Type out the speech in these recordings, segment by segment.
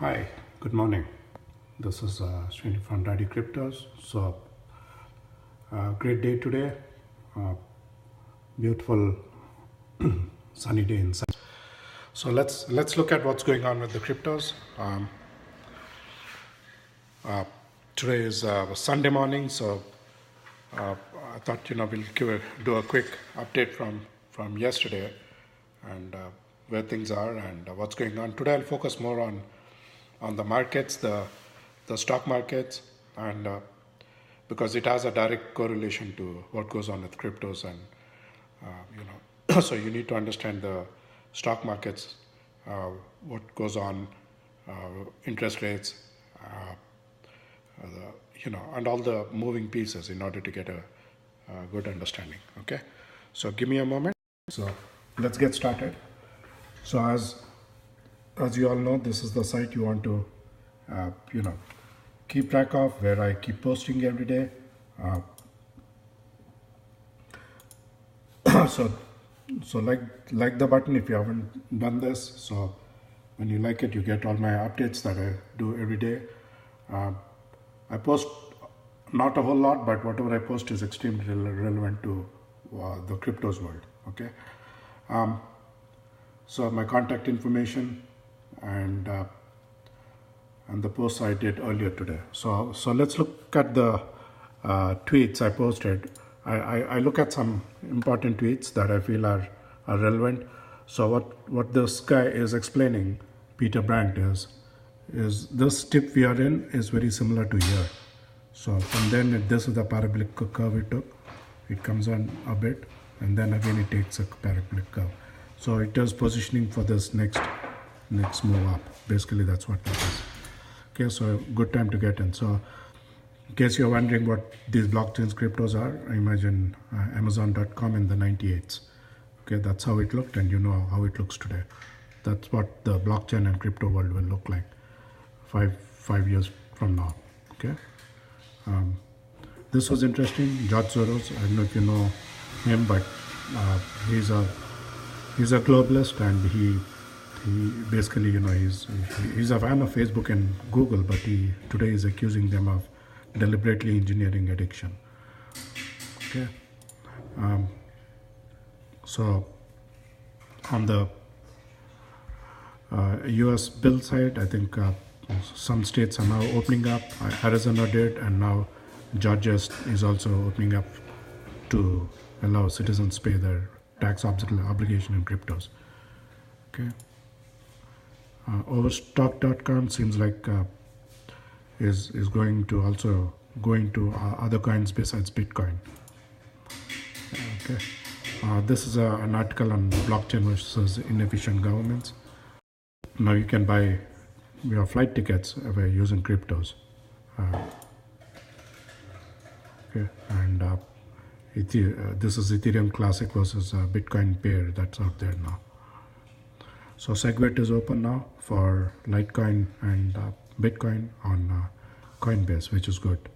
Hi, good morning. This is Srini from Daddy Cryptos. So, great day today. Beautiful sunny day inside. So let's look at what's going on with the cryptos. Today is Sunday morning, so I thought we'll do a quick update from yesterday and where things are and what's going on. Today I'll focus more on the markets, the stock markets, and because it has a direct correlation to what goes on with cryptos, and so you need to understand the stock markets, what goes on, interest rates, and all the moving pieces in order to get a good understanding. Okay, so give me a moment. So let's get started. So as you all know, this is the site you want to keep track of, where I keep posting every day. So like the button if you haven't done this. So when you like it, you get all my updates that I do every day. I post not a whole lot, but whatever I post is extremely relevant to the cryptos world. Okay. So my contact information and the posts I did earlier today. So let's look at the tweets I posted. I look at some important tweets that I feel are relevant. So what this guy is explaining, Peter Brandt, is this tip we are in is very similar to here. So from then this is the parabolic curve it took. It comes on a bit and then again it takes a parabolic curve. So it is positioning for this next move up. Basically that's what it is. Okay, so good time to get in. So in case you're wondering what these blockchains cryptos are, I imagine Amazon.com in the 98s. Okay, that's how it looked, and you know how it looks today. That's what the blockchain and crypto world will look like five years from now. Okay. This was interesting. George Soros, I don't know if you know him, but he's a globalist, and he basically, he's a fan of Facebook and Google, but he today is accusing them of deliberately engineering addiction. Okay. So on the US bill side, I think some states are now opening up. Arizona did, and now Georgia is also opening up to allow citizens pay their tax obligation in cryptos. Okay. Overstock.com seems like is going to also going to other coins besides Bitcoin. Okay. This is an article on blockchain versus inefficient governments. Now you can buy your flight tickets using cryptos. Okay, and this is Ethereum Classic versus Bitcoin pair that's out there now. So SegWit is open now for Litecoin and Bitcoin on Coinbase, which is good.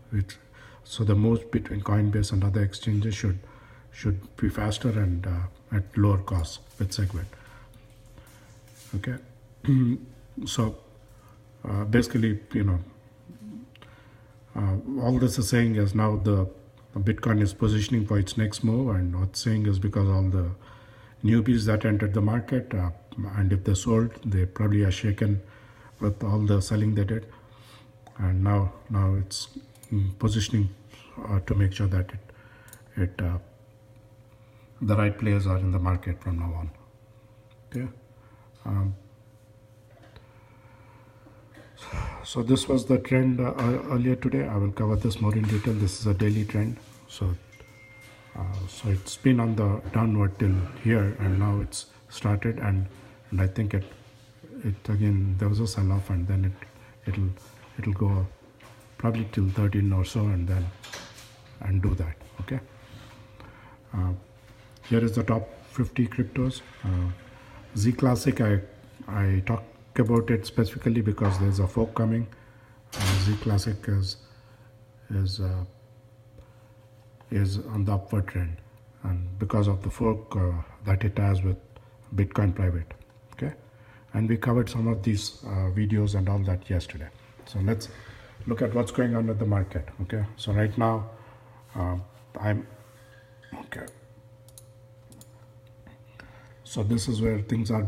So the moves between Coinbase and other exchanges should be faster and at lower costs with SegWit. Okay. So basically, all this is saying is now the Bitcoin is positioning for its next move, and what's saying is because all the newbies that entered the market, and if they sold, they probably are shaken with all the selling they did, and now it's positioning to make sure that the right players are in the market from now on. Okay. So this was the trend earlier today. I will cover this more in detail. This is a daily trend. So it's been on the downward till here, and now it's started, and I think it again there was a sell-off, and then it'll go probably till 13 or so, and do that. Okay. Here is the top 50 cryptos. Z Classic, I talked about it specifically because there's a fork coming. Z Classic is on the upward trend, and because of the fork that it has with Bitcoin Private. Okay. and we covered some of these videos and all that yesterday. So let's look at what's going on with the market. Okay, so right now I'm okay. So this is where things are.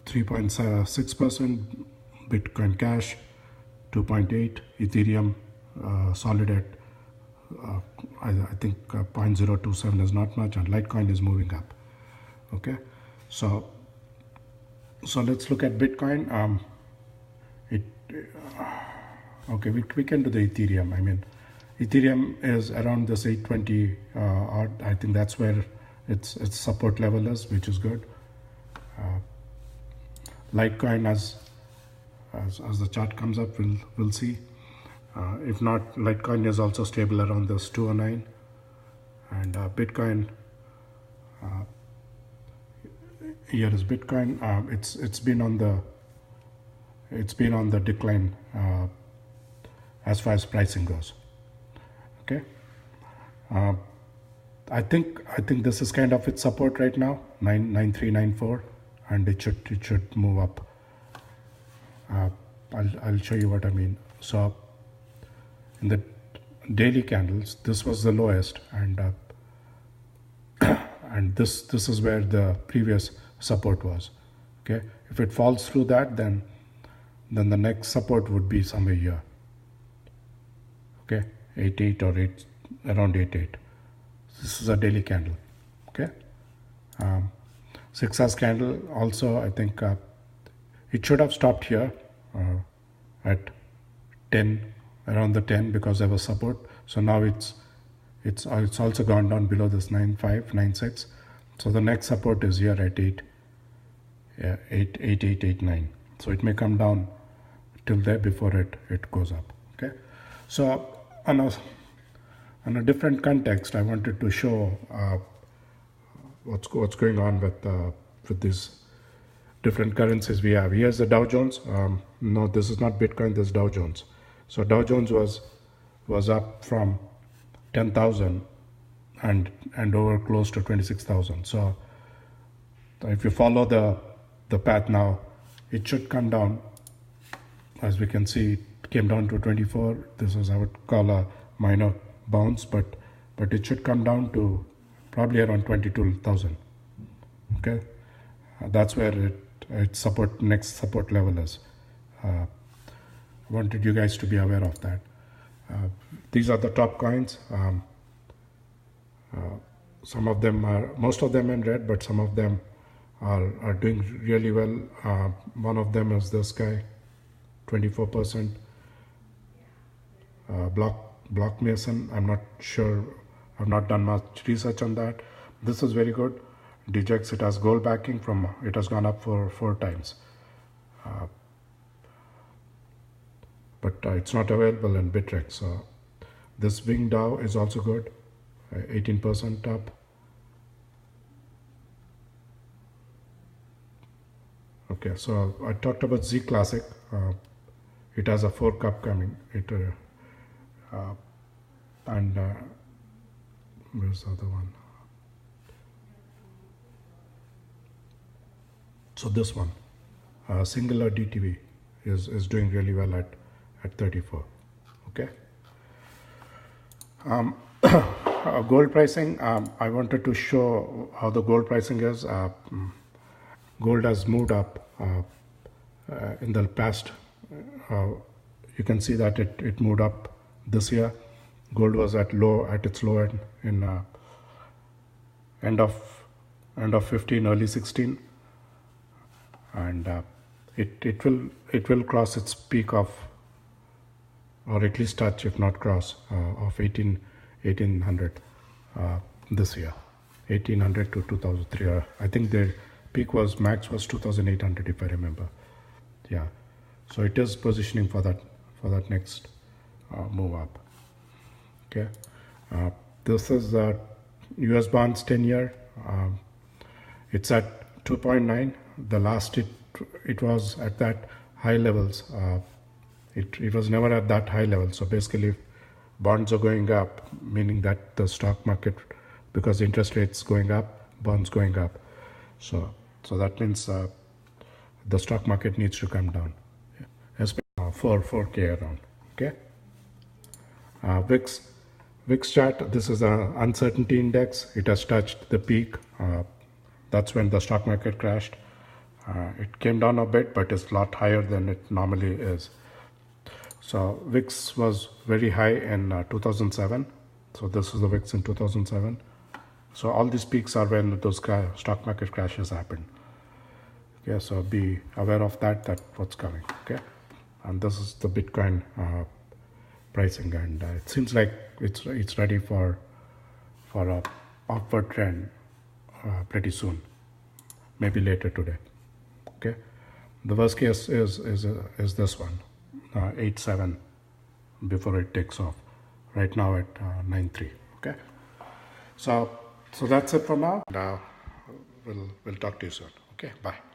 3.6%, Bitcoin Cash 2.8, Ethereum solid at I think 0.027 is not much, and Litecoin is moving up. Okay, so let's look at Bitcoin. Okay, we can do the Ethereum. I mean, Ethereum is around this 820 odd. I think that's where its support level is, which is good. Litecoin, as the chart comes up, we'll see. If not, Litecoin is also stable around this 209, and Bitcoin. Here is Bitcoin. It's been on the decline as far as pricing goes. Okay. I think this is kind of its support right now, 99394, and it should move up. I'll show you what I mean. So in the daily candles, this was the lowest, and and this is where the previous support was. Okay, if it falls through that, then the next support would be somewhere here. Okay, 88 or 8, around 88. This is a daily candle. Okay, 6 hours candle also. I think it should have stopped here at 10, around the 10, because there was support. So now it's also gone down below this 9596. So the next support is here at 88889. So it may come down till there before it goes up. Okay, so on a different context, I wanted to show what's going on with these different currencies we have. Here's the Dow Jones. No, this is not Bitcoin. This is Dow Jones. So Dow Jones was up from 10,000 and over close to 26,000. So if you follow the path now, it should come down. As we can see, it came down to 24. This is, I would call, a minor bounce, but it should come down to probably around 22,000. Okay, that's where its next support level is. I wanted you guys to be aware of that. These are the top coins. Some of them most of them in red, but some of them are doing really well. One of them is this guy, 24%. Block Mason, I'm not sure. I've not done much research on that. This is very good. DJX, it has gold backing it has gone up for 4 times. But it's not available in Bittrex. So this Wing Dow is also good, 18% up. Okay, so I talked about Z Classic. It has a 4 cup coming. And where's the other one? So this one, Singular DTV, is doing really well at 34. Okay. Gold pricing. I wanted to show how the gold pricing is. Gold has moved up in the past. You can see that it moved up this year. Gold was at its low end in end of 15, early 16, and it will cross its peak of, or at least touch, if not cross, of 1800 this year, 1800 to 2003. I think the peak max was 2800, if I remember. Yeah, so it is positioning for that next move up. Okay, this is US bonds 10-year. It's at 2.9. The last it was at that high levels. It was never at that high level. So basically, if bonds are going up, meaning that the stock market, because interest rates going up, bonds going up. So that means the stock market needs to come down. Especially 4K around. Okay. VIX chart. This is an uncertainty index. It has touched the peak. That's when the stock market crashed. It came down a bit, but it's a lot higher than it normally is. So VIX was very high in 2007. So this is the VIX in 2007. So all these peaks are when those stock market crashes happen. Okay, so be aware of that what's coming. Okay, and this is the Bitcoin pricing, and it seems like it's ready for a upward trend pretty soon, maybe later today. Okay, the worst case is this one, 8.7 before it takes off. Right now at 9.3. Okay, so that's it for now. Now we'll talk to you soon. Okay, bye.